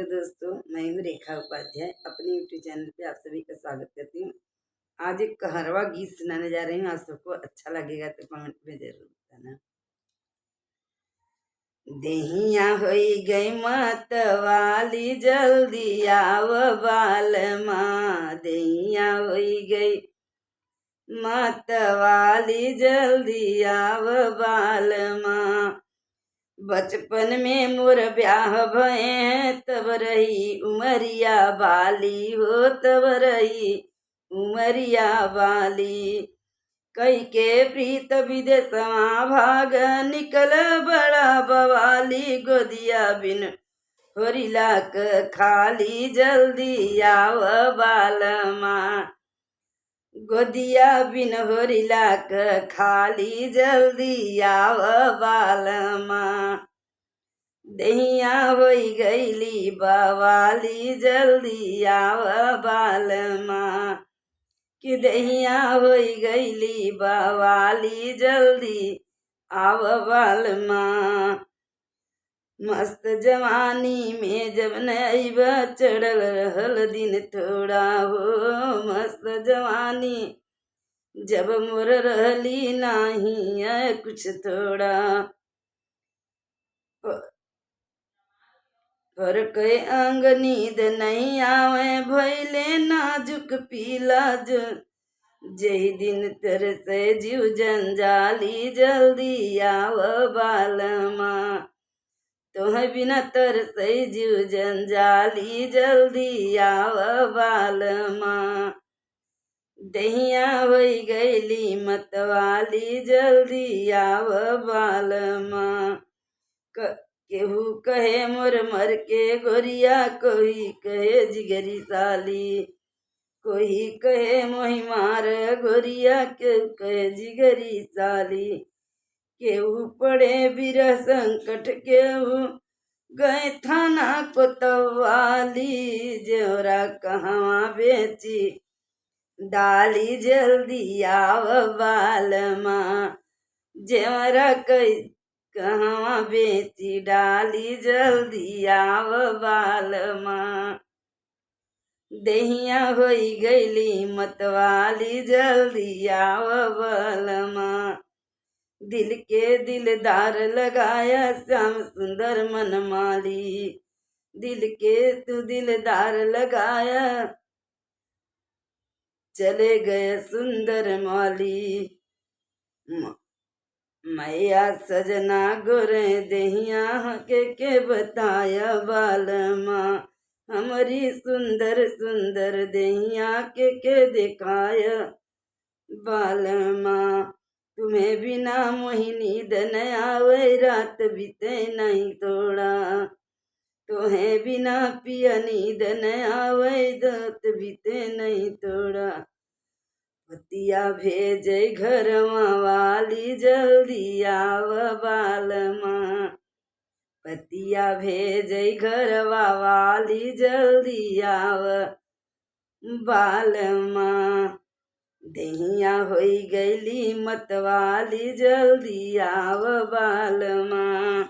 नमस्कार दोस्तों, मैं हूँ रेखा उपाध्याय। अपने यूट्यूब चैनल पे आप सभी का स्वागत करती हूँ। आज एक कहरवा गीत सुनाने जा रही हूँ। आप सबको अच्छा लगेगा तो कमेंट में जरूर बताना। देहिया होई गई मत वाली जल्दी आव बाल माँ, देहिया होई गई मत वाली जल्दी आव बाल माँ। बचपन में मोर ब्याह भये तब रही उमरिया बाली हो, तब रही उमरिया बाली। कई के प्रीत विदेशवा भाग निकल बड़ा बवाली, गोदिया बिन होरिला खाली जल्दी आव बाल माँ, गोदिया बिन होरिला खाली जल्दी आव बाल माँ। दहिया होई गईली बवाली जल्दी आव बाल माँ, कि दहिया होई गईली बवाली जल्दी आव बाल माँ। मस्त जवानी में जब नैब चढ़ल रहल दिन थोड़ा हो, मस्त जवानी जब मोर रहली नाही है कुछ थोड़ा। पर के अंग नींद नहीं आवे भैले नाजुक पीला जो, जही दिन तरसे जीव जंजाली जल्दी आव बाल माँ। तोह बिना तरसे जीव जंजाली जल्दी आव बाल माँ। दहिया होई गईली मतवाली जल्दी आव बाल माँ। केहू कहे मोर मर के गोरिया, कोई कहे जिगरी साली, कोई कहे मोहि मार गोरिया, केहू कहे जिगरी साली। केहू पड़े बिरह संकट, केहू गए थाना कोतवाली, जोरा कहवा बेची डाली जल्दी आव बाल माँ, जेवरा कहवा बेची डाली जल्दी आव बाल माँ। दहिया होई गईली मतवाली जल्दी आव बाल माँ। दिल के दिलदार लगाया श्याम सुंदर मनमाली, दिल के तू दिलदार लगाया चले गए सुंदर माली। मैया सजना गोरे दहिया के बताया बाल माँ, हमारी सुंदर सुंदर दहिया के दिखाया बाल माँ। तुम्हें बिना मोहि नींद न आवे रात बीते नहीं थोड़ा, तुम्हें बिना पिया नींद न आवे रात बीते नहीं थोड़ा। पतिया भेजे घरवा वाली जल्दी आव बाल माँ, पतिया भेजे घरवा वाली जल्दी आव बाल माँ। दहिया होई गईली मतवाली जल्दी आव बाल माँ।